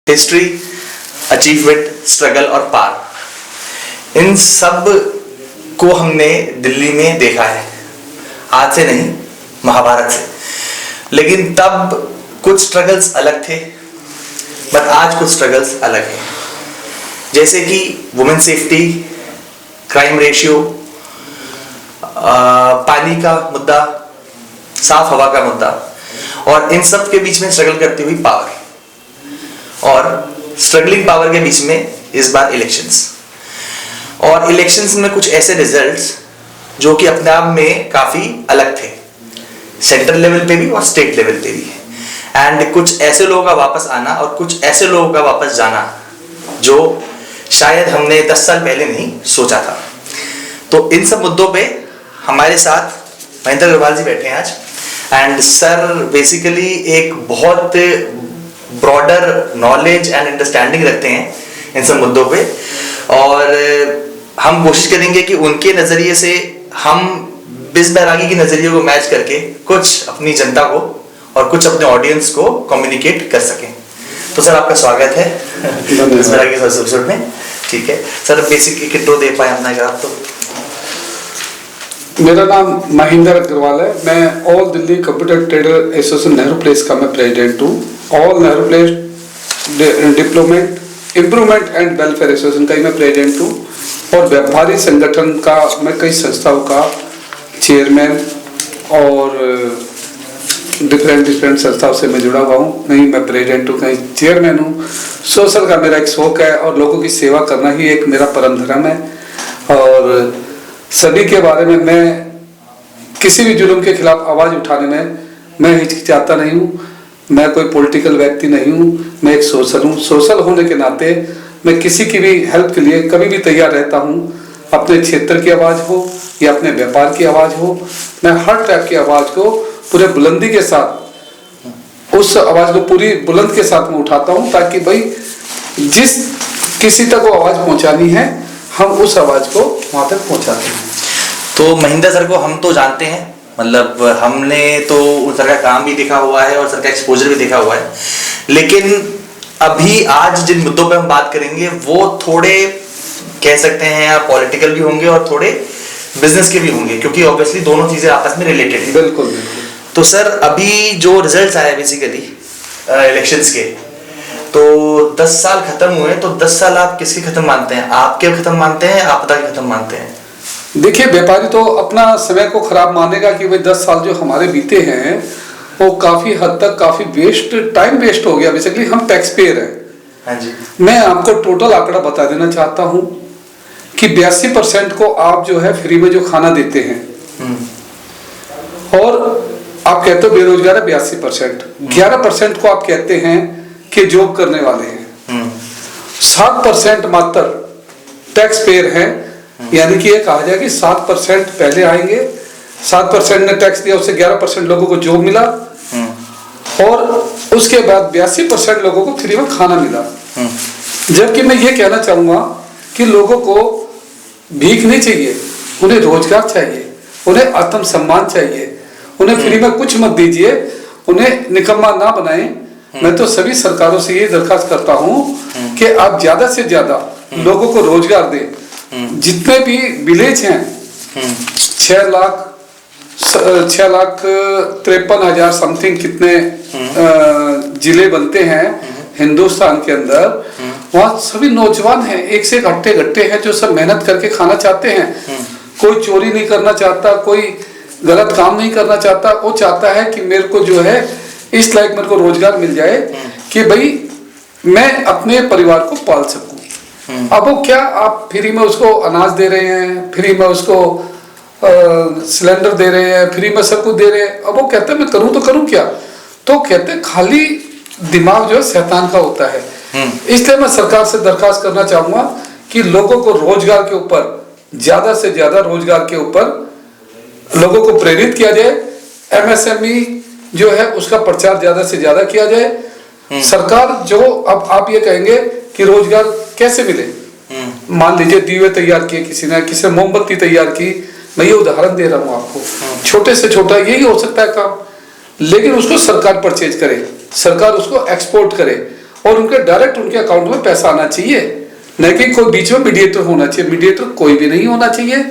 History, achievement, struggle और पार, इन सब को हमने दिल्ली में देखा है। आज से नहीं, महाभारत से। लेकिन तब कुछ स्ट्रगल्स अलग थे, बट आज कुछ स्ट्रगल्स अलग हैं। जैसे कि वुमेन सेफ्टी, क्राइम रेशियो, पानी का मुद्दा, साफ हवा का मुद्दा, और इन सब के बीच में स्ट्रगल करती हुई पावर, और स्ट्रगलिंग पावर के बीच में इस बार इलेक्शंस। और इलेक्शंस में कुछ ऐसे रिजल्ट्स जो कि अपने आप में काफी अलग थे, सेंट्रल लेवल पे भी और स्टेट लेवल पे भी। एंड कुछ ऐसे लोगों का वापस आना और कुछ ऐसे लोगों का वापस जाना जो शायद हमने 10 साल पहले नहीं सोचा था। तो इन सब मुद्दों पे हमारे साथ महेंद्र अग्रवाल जी बैठे हैं आज। एंड सर बेसिकली एक बहुत ब्रॉडर नॉलेज एंड अंडरस्टैंडिंग रखते हैं इन सब मुद्दों पे, और हम कोशिश करेंगे कि उनके नज़रिए से हम बिस बैरागी के नज़रिए को मैच करके कुछ अपनी जनता को और कुछ अपने ऑडियंस को कम्युनिकेट कर सकें। तो सर आपका स्वागत है बिस बैरागी के एपिसोड में। ठीक है सर, बेसिक एक इंट्रो दे पाए अपना अगर आप तो। मेरा नाम महेंद्र अग्रवाल है। मैं all Delhi computer trader association Nehru place का मैं प्रेसिडेंट हूँ। All Nehru place diplomat improvement and welfare association का ही मैं प्रेसिडेंट हूँ, और व्यापारी संगठन का मैं कई संस्थाओं का चेयरमैन और डिफरेंट संस्थाओं से मैं जुड़ा हुआ हूँ। कहीं मैं प्रेसिडेंट हूँ, कहीं चेयरमैन हूँ। सोशल का मेरा एक शौक है और लोगों की सेवा करना ही एक मेरा परम धर्म है। और सभी के बारे में मैं किसी भी जुल्म के खिलाफ आवाज़ उठाने में मैं हिचकिचाता नहीं हूँ। मैं कोई पॉलिटिकल व्यक्ति नहीं हूँ, मैं एक सोशल हूँ। सोशल होने के नाते मैं किसी की भी हेल्प के लिए कभी भी तैयार रहता हूँ। अपने क्षेत्र की आवाज़ हो या अपने व्यापार की आवाज़ हो, मैं हर टाइप की आवाज़ को पूरे बुलंदी के साथ, उस आवाज़ को पूरी बुलंद के साथ मैं उठाता हूँ, ताकि भाई जिस किसी तक वो आवाज़ पहुँचानी है हम उस आवाज़ को वहाँ तक पहुँचाते हैं। तो महेंद्र सर को हम तो जानते हैं, मतलब हमने तो सर का काम भी देखा हुआ है और सर का एक्सपोजर भी देखा हुआ है। लेकिन अभी आज जिन मुद्दों पे हम बात करेंगे वो थोड़े कह सकते हैं आप पॉलिटिकल भी होंगे और थोड़े बिजनेस के भी होंगे, क्योंकि ऑब्वियसली दोनों चीजें आपस में रिलेटेड है। बिल्कुल बिल्कुल। तो सर अभी जो रिजल्ट्स आए बेसिकली इलेक्शंस के, तो 10 साल खत्म हुए, तो 10 साल आप किसके खत्म मानते हैं? आपके खत्म मानते हैं, आपदा के खत्म मानते हैं? देखिए, व्यापारी तो अपना समय को खराब मानेगा कि भाई 10 साल जो हमारे बीते हैं वो काफी हद तक काफी टाइम वेस्ट हो गया। बेसिकली हम टैक्स पेयर हैं। हाँ जी। मैं आपको टोटल आंकड़ा बता देना चाहता हूँ कि 82% को आप जो है फ्री में जो खाना देते हैं, और आप कहते हो बेरोजगार है 82%, 11% को आप कहते हैं कि जॉब करने वाले हैं, 7% मात्र टैक्स पेयर हैं। यानी कि ये कहा जाए कि 7% पहले आएंगे, 7% ने टैक्स दिया, उससे 11% लोगों को जॉब मिला, और उसके बाद 82% लोगों को फ्री में खाना मिला। जबकि मैं ये कहना चाहूँगा कि लोगों को भीख नहीं चाहिए, उन्हें रोजगार चाहिए, उन्हें आत्मसम्मान चाहिए। उन्हें फ्री में कुछ मत दीजिए, उन्हें निकम्मा ना बनाएं। मैं तो सभी सरकारों से ये दरखास्त करता हूँ कि आप ज्यादा से ज्यादा लोगों को रोजगार दें। जितने भी विलेज हैं, 6,53,000 समथिंग कितने जिले बनते हैं हिंदुस्तान के अंदर, वहाँ सभी नौजवान हैं, एक से घट्टे हैं जो सब मेहनत करके खाना चाहते हैं। कोई चोरी नहीं करना चाहता, कोई गलत काम नहीं करना चाहता। वो चाहता है कि मेरे को जो है इस लायक मेरे को रोजगार मिल जाए कि भाई मैं अपने परिवार को पाल सकूं। अब वो क्या, आप फ्री में उसको अनाज दे रहे हैं, फ्री में उसको सिलेंडर दे रहे हैं, फ्री में सब कुछ दे रहे हैं। अब वो कहते हैं मैं करूं तो करूं क्या? तो कहते हैं खाली दिमाग जो है शैतान का होता है। इसलिए मैं सरकार से दरखास्त करना चाहूंगा कि लोगों को रोजगार के ऊपर, ज्यादा से ज्यादा रोजगार के ऊपर लोगों को प्रेरित किया जाए। MSME जो है उसका प्रचार ज्यादा से ज्यादा किया जाए। सरकार जो, अब आप ये कहेंगे कि रोजगार कैसे मिले, मान लीजिए दीवे तैयार किए किसी ने मोमबत्ती तैयार की, मैं ये उदाहरण दे रहा हूँ आपको, छोटे से छोटा यही हो सकता है काम, लेकिन उसको सरकार परचेज करे, सरकार उसको एक्सपोर्ट करे, और उनके डायरेक्ट उनके अकाउंट में पैसा आना चाहिए, न कि कोई बीच में मीडिएटर होना चाहिए। मीडिएटर कोई भी नहीं होना चाहिए,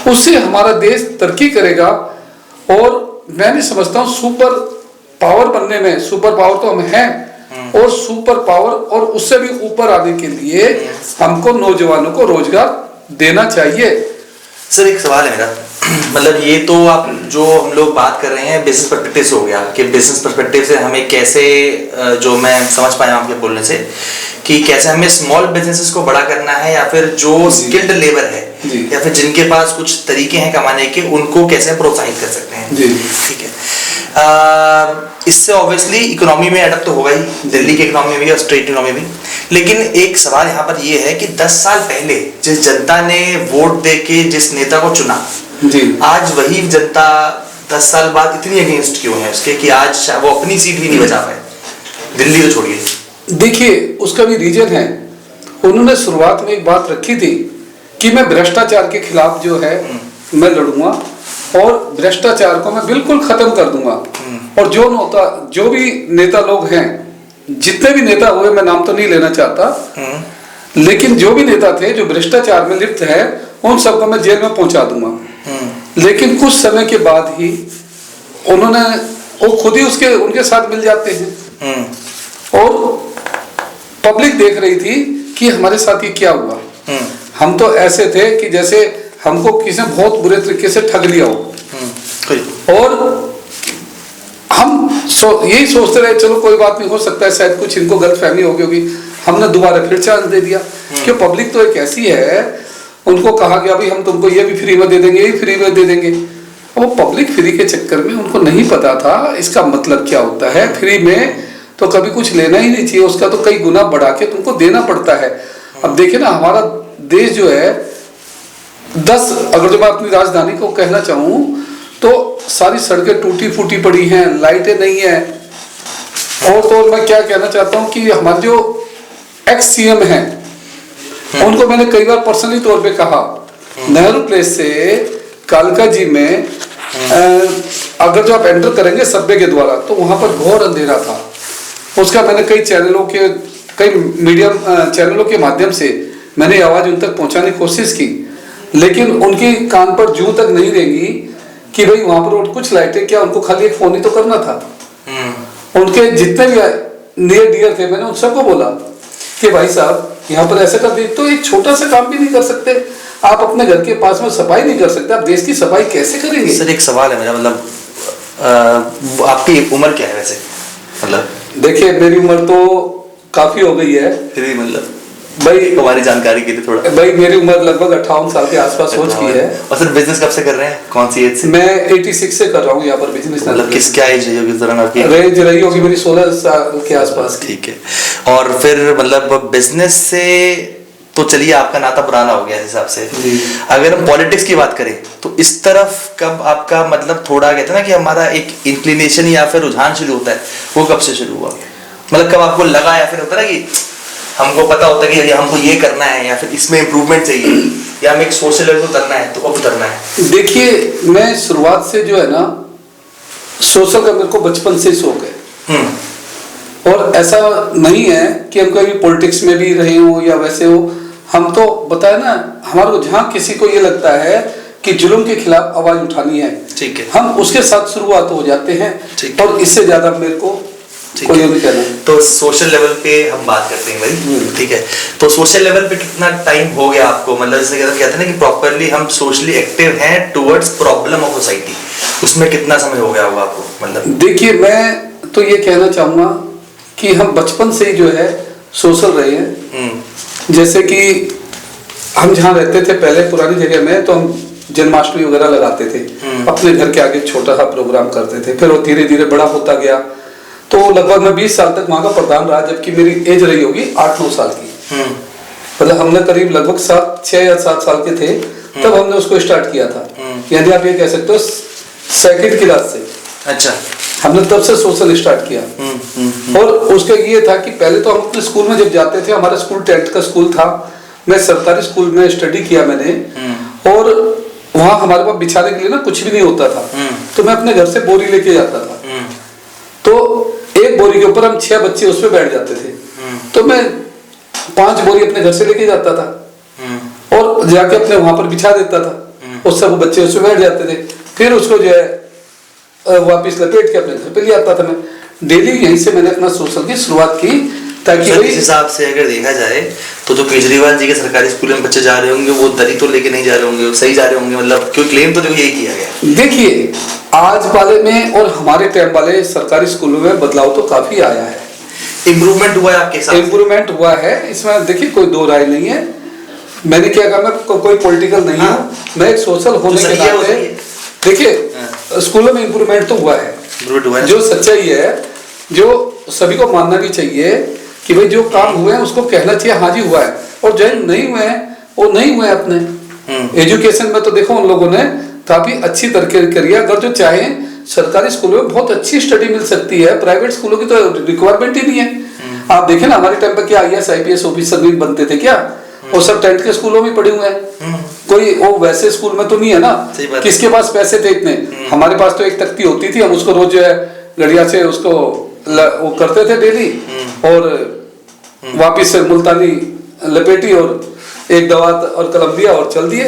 उससे हमारा देश तरक्की करेगा। और मैं नहीं समझता हूँ सुपर पावर बनने में, सुपर पावर तो हम हैं, और सुपर पावर और उससे भी ऊपर आने के लिए हमको नौजवानों को रोजगार देना चाहिए। सर एक सवाल है मेरा, मतलब ये तो आप जो हम लोग बात कर रहे हैं बिजनेस पर्सपेक्टिव से हो गया कि बिजनेस पर्सपेक्टिव से हमें कैसे, जो मैं समझ पाया आपके बोलने से, कि कैसे हमें स्मॉल बिजनेसेस को बड़ा करना है, या फिर जो स्किल्ड लेबर है या फिर जिनके पास कुछ तरीके हैं कमाने के, उनको कैसे प्रोत्साहित कर सकते हैं। ठीक है, इससे ऑब्वियसली इकोनॉमी में अडप्ट तो होगा ही, दिल्ली की इकोनॉमी में भी और स्टेट इकोनॉमी में। लेकिन एक सवाल यहाँ पर ये है कि 10 साल पहले जिस जनता ने वोट दे के जिस नेता को चुना, आज वही जनता 10 साल बाद इतनी अगेंस्ट क्यों है उसके, कि आज वो अपनी सीट भी नहीं बचा पाए, दिल्ली तो छोड़िए। देखिए उसका भी रीजन है, उन्होंने शुरुआत में एक बात रखी थी कि मैं भ्रष्टाचार के खिलाफ जो है मैं लड़ूंगा और भ्रष्टाचार को मैं बिल्कुल खत्म कर दूंगा। और जो भी नेता लोग हैं, जितने भी नेता हुए, मैं नाम तो नहीं लेना चाहता, लेकिन जो भी नेता थे जो भ्रष्टाचार में लिप्त है, उन सबको मैं जेल में पहुंचा दूंगा। लेकिन कुछ समय के बाद ही वो खुद ही उनके साथ मिल जाते हैं। और पब्लिक देख रही थी कि हमारे साथ ये क्या हुआ। हम तो ऐसे थे कि जैसे हमको किसी ने बहुत बुरे तरीके से ठग लिया हो, और हम यही सोचते रहे चलो कोई बात नहीं, हो सकता है शायद कुछ इनको गलतफहमी हो गई होगी, हमने दोबारा फिर चांस दे दिया। क्यों, पब्लिक तो एक ऐसी है, उनको कहा गया भाई हम तुमको ये भी फ्री में दे देंगे, ये फ्री में दे देंगे। वो पब्लिक फ्री के चक्कर में उनको नहीं पता था इसका मतलब क्या होता है। फ्री में तो कभी कुछ लेना ही नहीं चाहिए, उसका तो कई गुना बढ़ा के तुमको देना पड़ता है। अब देखिए ना, हमारा देश जो है अगर जो मैं अपनी राजधानी को कहना चाहूँ तो सारी सड़कें टूटी फूटी पड़ी हैं, लाइटें नहीं है। और तो मैं क्या कहना चाहता हूँ कि हमारे जो एक्स सीएम हैं, उनको मैंने कई बार पर्सनली तौर पे कहा, नेहरू प्लेस से कालका जी में अगर जो आप एंटर करेंगे सबवे के द्वारा, तो वहां पर घोर अंधेरा था। उसका मैंने कई मीडियम चैनलों के माध्यम से मैंने आवाज उन तक पहुंचाने की कोशिश की, लेकिन उनकी कान पर जूं तक नहीं रहेंगी कि भाई वहां पर कुछ लाइटें क्या, उनको खाली एक फोन ही तो करना था। उनके जितने भी नियर डियर थे, मैंने उन सबको बोला कि भाई साहब यहाँ पर ऐसे कर दी, तो एक छोटा सा काम भी नहीं कर सकते आप, अपने घर के पास में सफाई नहीं कर सकते, आप देश की सफाई कैसे करेंगे। सर एक सवाल है मेरा, मतलब आपकी उम्र क्या है वैसे, मतलब देखिए मेरी उम्र तो काफी हो गई है, फिर भी मतलब भाई हमारी जानकारी के लिए थोड़ा। भाई मेरी उम्र लगभग 58 साल के आसपास हो चुकी है। और सर बिजनेस कब से कर रहे हैं, कौन सी एज से? मैं 86 से कर रहा हूँ यहाँ पर बिजनेस। मतलब किस क्या एज रही होगी इस दौरान आपकी? एज रही होगी मेरी 16 साल के आसपास। ठीक है, और फिर मतलब बिजनेस से तो चलिए आपका नाता पुराना हो गया इस हिसाब से। अगर हम पॉलिटिक्स की बात करें तो इस तरफ कब आपका मतलब थोड़ा कहते हैं ना कि हमारा एक इंक्लिनेशन या फिर रुझान शुरू होता है, वो कब से शुरू हुआ? मतलब कब आपको लगा, या फिर होता है ना कि हमको पता होता है कि हमको ये करना है या फिर इसमें इम्प्रूवमेंट चाहिए या हमें एक सोशल लेवल पर उतरना है, तो अब उतरना है? देखिए मैं शुरुआत से जो है ना, सोशल का मेरे को बचपन से शौक है, और ऐसा नहीं है कि हम कभी पॉलिटिक्स में भी रहे हो या वैसे हो। हम तो बताए ना, हमारे को जहाँ किसी को ये लगता है कि जुल्म के खिलाफ आवाज उठानी है, ठीक है, हम उसके साथ शुरुआत हो जाते हैं, और इससे ज्यादा मेरे को कोई नहीं कहना। तो सोशल लेवल पे हम बात करते हैं भाई, ठीक है। तो सोशल लेवल पे कितना टाइम हो गया आपको, मतलब जैसे कहते हैं ना कि प्रॉपरली हम सोशली एक्टिव हैं टुवर्ड्स प्रॉब्लम ऑफ सोसाइटी, उसमें कितना समय हो गया होगा आपको? मतलब देखिए मैं तो ये कहना चाहूंगा कि हम बचपन से ही जो है सोशल रहे हैं। जैसे कि हम जहाँ रहते थे पहले पुरानी जगह में, तो हम जन्माष्टमी वगैरह लगाते थे, अपने घर के आगे छोटा सा प्रोग्राम करते थे। फिर वो धीरे धीरे बड़ा होता गया, तो लगभग मैं 20 साल तक वहां का प्रधान रहा, जबकि मेरी एज रही होगी 8-9 साल की। मतलब हमने करीब लगभग 6 या 7 साल के थे तब हमने उसको स्टार्ट किया था, यानी आप ये कह सकते हो सेकंड क्लास से। अच्छा, हमने तब से सोशल स्टार्ट किया। और उसका ये था कि पहले तो हम अपने स्कूल में जब जाते थे, हमारा स्कूल 10th का स्कूल था, मैं सरकारी स्कूल में स्टडी किया मैंने, और वहाँ हमारे पास बिछाने के लिए ना कुछ भी नहीं होता था, तो मैं अपने घर से बोरी लेके जाता था। तो एक बोरी के ऊपर हम 6 बच्चे उस पर बैठ जाते थे। तो मैं 5 बोरी अपने घर से लेके जाता था और जाके अपने वहां पर बिछा देता था और सब बच्चे उसमें बैठ जाते थे। फिर उसको जो है वापिस लपेट के अपने घर पे ले आता था। मैं डेली यहीं से मैंने अपना सोशल की शुरुआत की, ताकि इस हिसाब से अगर देखा जाए तो जो केजरीवाल जी के सरकारी स्कूल में बच्चे जा रहे होंगे वो दरी तो लेके नहीं जा रहे होंगे, सही जा रहे होंगे, मतलब क्यों क्लेम तो यही किया गया। देखिए आज वाले में और हमारे टाइम वाले सरकारी स्कूलों में बदलाव तो काफी आया है, इम्प्रूवमेंट हुआ है आपके साथ? इम्प्रूवमेंट हुआ है, इसमें देखिए कोई दो राय नहीं है। मैंने क्या कहा, मैं कोई पॉलिटिकल नहीं हूँ, मैं एक सोशल होने के नाते देखिए स्कूलों में इम्प्रूवमेंट तो हुआ है। जो सच्चाई है, जो सभी को मानना भी चाहिए कि भाई जो काम हुए हैं उसको कहना चाहिए हाँ जी हुआ है, और जो नहीं हुए हैं वो नहीं हुए अपने। एजुकेशन में तो देखो उन लोगों ने काफी अच्छी तरीके करी है। अगर जो चाहे सरकारी स्कूलों में बहुत अच्छी स्टडी मिल सकती है, प्राइवेट स्कूलों की तो रिक्वायरमेंट ही नहीं है। आप देखें ना हमारे टाइम पर क्या IAS IPS ऑफिसर भी बनते थे क्या, वो सब टेंथ के स्कूलों में पढ़े हुए हैं। कोई वो वैसे स्कूल में तो नहीं है ना, किसके पास पैसे थे इतने। हमारे पास तो एक तख्ती होती थी, हम उसको रोज जो है गड़िया से उसको वो करते थे डेली, और वापिस से मुल्तानी लपेटी और एक दवा और कलम दिया और चल दिए।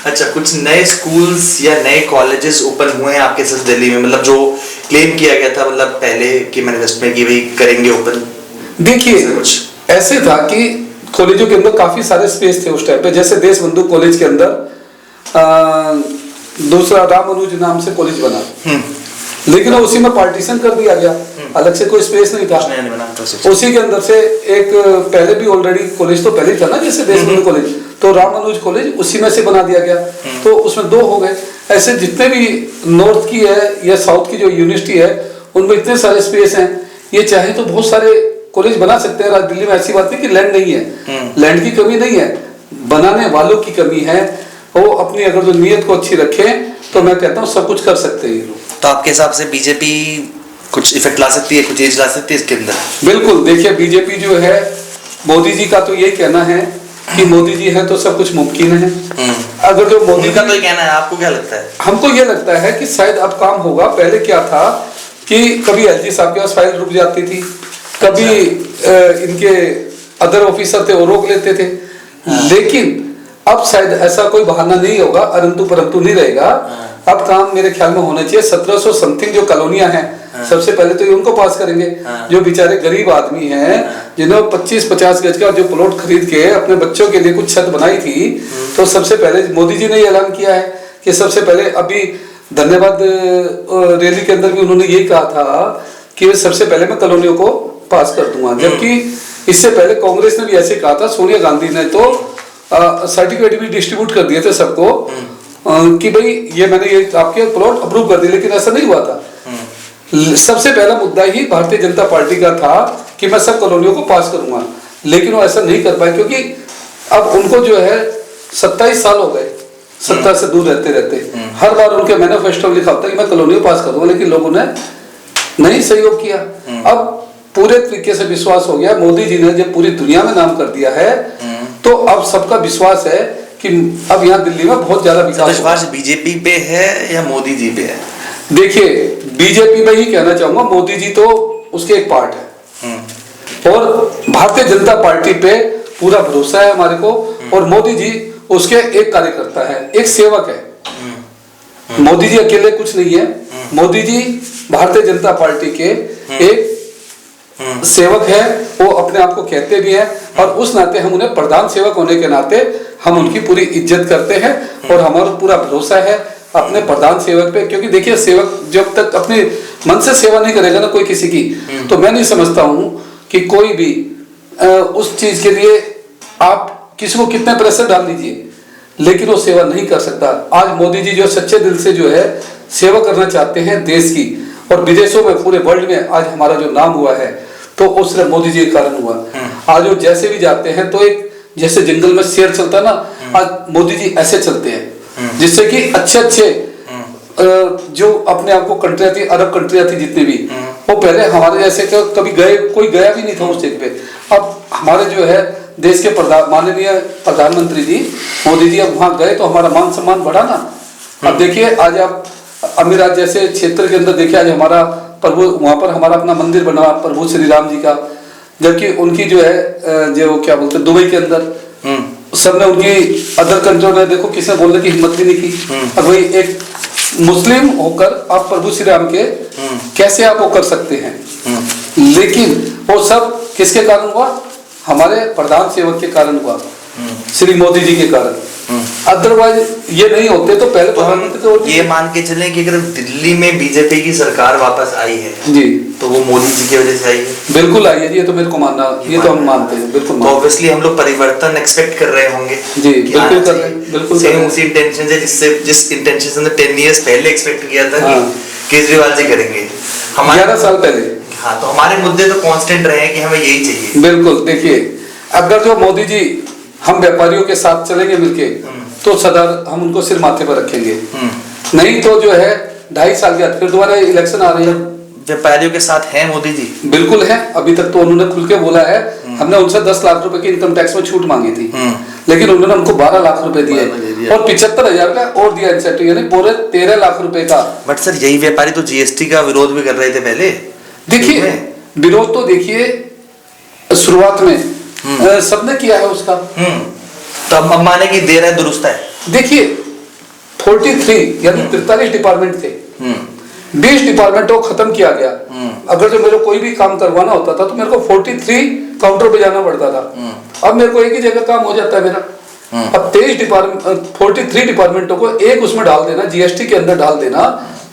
अच्छा, कुछ नए स्कूल्स या नए कॉलेजेस ओपन हुए हैं आपके साथ दिल्ली में, मतलब जो क्लेम किया गया था मतलब पहले की मैनिफेस्टो में कि भाई करेंगे ओपन? देखिए कुछ ऐसे था कि कॉलेजों के अंदर काफी सारे स्पेस थे उस टाइम पे। जैसे देश बंधु कॉलेज के अंदर दूसरा राम अनुज नाम से कॉलेज बना, लेकिन उसी में पार्टीशन कर दिया गया, अलग से कोई स्पेस नहीं था। उसी के अंदर से एक पहले भी ऑलरेडी कॉलेज तो पहले था ना, जैसे देश बंधु कॉलेज, तो राम अनुज कॉलेज उसी में से बना दिया गया, तो उसमें 2 हो गए। ऐसे जितने भी नॉर्थ की है या साउथ की जो यूनिवर्सिटी है उनमें इतने सारे स्पेस हैं, ये चाहे तो बहुत सारे कॉलेज बना सकते हैं। दिल्ली में ऐसी बात नहीं कि लैंड नहीं है, लैंड की कमी नहीं है, बनाने वालों की कमी है। वो अपनी अगर जो नीयत को अच्छी रखे तो मैं कहता हूँ सब कुछ कर सकते हैं ये लोग। तो आपके हिसाब से बीजेपी कुछ इफेक्ट ला सकती है, कुछ चेंज ला सकती है इसके अंदर? बिल्कुल, देखिए बीजेपी जो है, मोदी जी का तो यही कहना है कि मोदी जी है तो सब कुछ मुमकिन है। अगर जो मोदी का तो ये कहना है, आपको क्या लगता है? हमको ये लगता है कि शायद अब काम होगा। पहले क्या था कि कभी LG साहब के पास फाइल रुक जाती थी, कभी इनके अदर ऑफिसर थे वो रोक लेते थे, लेकिन अब शायद ऐसा कोई बहाना नहीं होगा, अरंतु परंतु नहीं रहेगा। अब काम मेरे ख्याल में होना चाहिए। 1700 समथिंग जो कॉलोनियां हैं, सबसे पहले तो ये उनको पास करेंगे। जो बेचारे गरीब आदमी हैं, जिन्होंने 25-50 गज का जो प्लॉट खरीद के अपने बच्चों के लिए कुछ छत बनाई थी, तो सबसे पहले मोदी जी ने ऐलान किया है कि सबसे पहले, अभी धन्यवाद रैली के अंदर भी उन्होंने यही कहा था कि सबसे पहले मैं कॉलोनियों को पास कर दूंगा। जबकि इससे पहले कांग्रेस ने भी ऐसे कहा था, सोनिया गांधी ने तो सर्टिफिकेट भी डिस्ट्रीब्यूट कर दिए थे सबको कि भाई ये मैंने ये आपके प्लॉट अप्रूव कर दिए, लेकिन ऐसा नहीं हुआ था। सबसे पहला मुद्दा ही भारतीय जनता पार्टी का था कि मैं सब कॉलोनियों को पास करूंगा, लेकिन वो ऐसा नहीं कर पाए, क्योंकि अब उनको जो है 27 साल हो गए सत्ता से दूर रहते रहते। हर बार उनके मैनिफेस्टो में लिखा होता है कि मैं कॉलोनियों पास कर दूंगा, लेकिन लोगों ने नहीं सहयोग किया। अब पूरे तरीके से विश्वास हो गया, मोदी जी ने जब पूरी दुनिया में नाम कर दिया है तो अब सबका विश्वास है कि अब यहाँ दिल्ली में बहुत ज्यादा विश्वास बीजेपी पे है या मोदी जी पे है? देखिए बीजेपी में ही कहना चाहूंगा, मोदी जी तो उसके एक पार्ट है, और भारतीय जनता पार्टी पे पूरा भरोसा है हमारे को, और मोदी जी उसके एक कार्यकर्ता है, एक सेवक है। मोदी जी अकेले कुछ नहीं है, मोदी जी भारतीय जनता पार्टी के एक सेवक है, वो अपने आप को कहते भी हैं, और उस नाते हम उन्हें प्रधान सेवक होने के नाते हम उनकी पूरी इज्जत करते हैं, और हमारा पूरा भरोसा है अपने प्रधान सेवक पे। क्योंकि देखिए सेवक जब तक अपने मन से सेवा नहीं करेगा ना कोई किसी की, तो मैं नहीं समझता हूँ कि कोई भी उस चीज के लिए आप किसी को कितने प्रेशर डाल दीजिए, लेकिन वो सेवा नहीं कर सकता। आज मोदी जी जो सच्चे दिल से जो है सेवा करना चाहते हैं देश की, और विदेशों में पूरे वर्ल्ड में आज हमारा जो नाम हुआ है तो वो सिर्फ मोदी जी के कारण हुआ। आज वो जैसे भी जाते हैं तो एक जैसे जंगल में शेर चलता है ना, आज मोदी जी ऐसे चलते हैं, जिससे कि अच्छे जो अपने आप को कंट्रियां थी, अरब कंट्रियां थी जितनी भी, वो पहले हमारे जैसे कभी गए, कोई गया भी नहीं था उस जगह पे। अब हमारे जो है देश के माननीय प्रधानमंत्री जी मोदी जी अब वहां गए तो हमारा मान सम्मान बढ़ा ना। अब देखिए आज आप अमीरात जैसे क्षेत्र के अंदर देखिए, आज हमारा प्रभु वहां पर हमारा अपना मंदिर बना प्रभु श्री राम जी का, जबकि उनकी जो है जो क्या बोलते हैं दुबई के अंदर सबने उनकी अदर कंट्री में देखो किसी ने बोलने की हिम्मत भी नहीं की। अब वही एक मुस्लिम होकर आप प्रभु श्री राम के कैसे आप वो कर सकते हैं? लेकिन वो सब किसके कारण हुआ? हमारे प्रधान सेवक के कारण हुआ, श्री मोदी जी के कारण। अदरवाइज ये नहीं होते तो पहले तो हम ये मान के चले कि अगर दिल्ली में बीजेपी की सरकार वापस आई है जी तो वो मोदी जी की वजह से आई है। बिल्कुल आई है जी, ये तो मेरे को मानना, ये तो हम मानते हैं, बिल्कुल। तो ऑब्वियसली हम लोग परिवर्तन एक्सपेक्ट कर रहे होंगे जी, बिल्कुल कर रहे हैं, बिल्कुल सेम उसी इंटेंशन से जिस इंटेंशन से 10 इयर्स पहले एक्सपेक्ट किया था कि केजरीवाल जी करेंगे, हमारे 11 साल पहले। हाँ, तो हमारे मुद्दे तो कांस्टेंट रहे हैं कि हमें यही चाहिए। बिल्कुल। देखिए अगर जो मोदी जी हम व्यापारियों के साथ चलेंगे मिलके तो सदा हम उनको सिर माथे पर रखेंगे, नहीं तो जो है 2.5 साल के बाद फिर दोबारा इलेक्शन आ रही है। व्यापारियों के साथ हैं मोदी जी? बिल्कुल है। अभी तक तो उन्होंने खुल के बोला है, हमने उनसे 10 लाख रुपए की इनकम टैक्स में छूट मांगी थी, लेकिन उन्होंने हमको 12 लाख रुपए दिए और 75,000 का और दिया इंसेंटिव, यानी पूरे 13 लाख रुपए का। बट सर यही व्यापारी तो जीएसटी का विरोध भी कर रहे थे पहले। देखिए विरोध तो देखिए शुरुआत में सबने किया है उसका, तो अब माने कि देर है दुरुस्त है। देखिए 43 यानी 43 डिपार्टमेंट थे, 20 डिपार्टमेंटों को खत्म किया गया। अगर जो मेरे को कोई भी काम करवाना होता था तो मेरे को 43 काउंटर पे जाना पड़ता था, अब मेरे को एक ही जगह काम हो जाता है मेरा। अब 43 डिपार्टमेंटों को एक उसमें डाल देना, जीएसटी के अंदर डाल देना,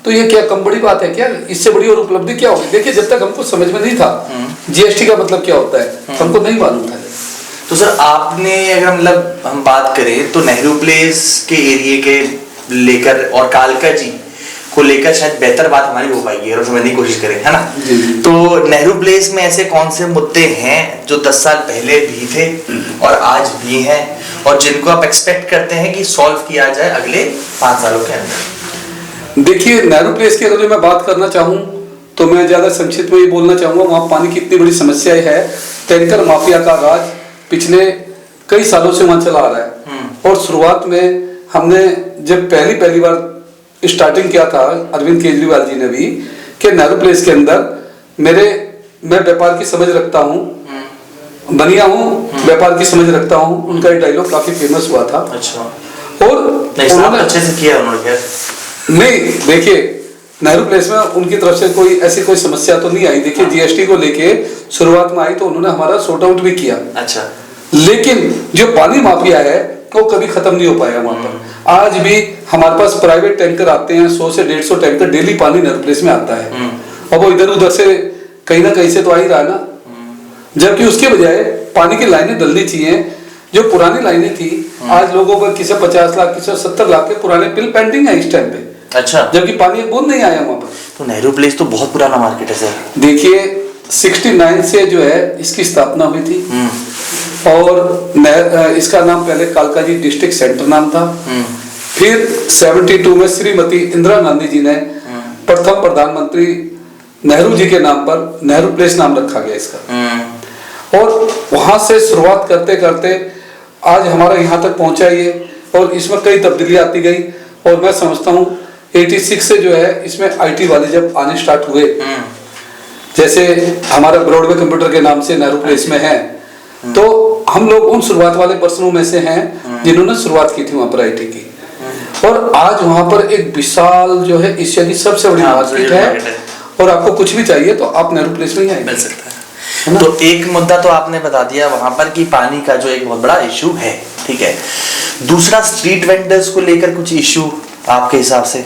तो ये क्या कम बड़ी बात है क्या? इससे बड़ी और उपलब्धि क्या होगी? देखिए जब तक हमको समझ में नहीं था जीएसटी का मतलब क्या होता है, हमको नहीं मालूम था। तो सर आपने अगर मतलब हम बात करें तो नेहरू प्लेस के एरिया के लेकर और कालका जी को लेकर शायद बेहतर बात हमारी हो पाएगी अगर समझने की कोशिश करें, है ना? तो नेहरू प्लेस में ऐसे कौन से मुद्दे हैं जो 10 साल पहले भी थे और आज भी हैं और जिनको आप एक्सपेक्ट करते हैं कि सॉल्व किया जाए अगले 5 सालों के अंदर? देखिए नेहरू प्लेस की अगर मैं बात करना चाहूँ तो मैं ज्यादा संक्षिप्त में ये बोलना चाहूंगा, वहाँ पानी की इतनी बड़ी समस्या है, टैंकर माफिया का राज पिछले कई सालों से वहां चला आ रहा है। और शुरुआत में हमने जब पहली बार स्टार्टिंग किया था अरविंद केजरीवाल जी ने भी कि नेहरू प्लेस के अंदर मैं व्यापार की समझ रखता हूँ, बनिया हूँ, व्यापार की समझ रखता हूँ, उनका ये डायलॉग काफी फेमस हुआ था। अच्छा। और उन्होंने अच्छे से किया उन्होंने। नहीं देखिए नेहरू प्लेस में उनकी तरफ से कोई ऐसी कोई समस्या तो नहीं आई। देखिए जीएसटी को लेके शुरुआत में आई तो उन्होंने हमारा सॉर्ट आउट भी किया। अच्छा। लेकिन जो पानी माफिया है वो कभी खत्म नहीं हो पाया वहां पर। आज भी हमारे पास प्राइवेट टैंकर आते हैं, 100 से 150 टैंकर डेली पानी नेहरू प्लेस में आता है, और वो इधर उधर से कहीं ना कहीं से तो आ ही रहा है ना। जबकि उसके बजाय पानी की लाइनें डलनी चाहिए, जो पुरानी लाइनें थी आज लोगों पर किसी 50 लाख किसी 70 लाख के पुराने बिल पेंडिंग है इस टाइम पे। अच्छा। जबकि पानी एक बूंद नहीं आया वहां पर। तो नेहरू प्लेस तो बहुत पुराना मार्केट है सर। देखिए 69 से जो है इसकी स्थापना हुई थी और इसका नाम पहले कालका जी डिस्ट्रिक्ट सेंटर नाम था। फिर 72 में श्रीमती इंदिरा गांधी जी ने प्रथम प्रधानमंत्री नेहरू जी के नाम पर नेहरू प्लेस नाम रखा गया इसका। और वहां से शुरुआत करते करते आज हमारा यहाँ तक पहुंचा ये, और इसमें कई तब्दीली आती गई। और मैं समझता हूँ 86 से जो है इसमें आईटी वाले जब आने स्टार्ट हुए, जैसे हमारा ब्रॉडवे कंप्यूटर के नाम से नेहरू प्लेस में है, तो हम लोग उन शुरुआत वाले पर्सनों में से हैं जिन्होंने शुरुआत की थी वहां पर आईटी की। और आज वहां पर एक विशाल जो है एशिया की सबसे बड़ी मार्केट है, और आपको कुछ भी चाहिए तो आप नेहरू प्लेस में ही आएंगे, मिल सकता है। तो एक मुद्दा तो आपने बता दिया वहां पर कि पानी का जो एक बहुत बड़ा इशू है, ठीक है। दूसरा स्ट्रीट वेंडर्स को लेकर कुछ इशू आपके हिसाब से,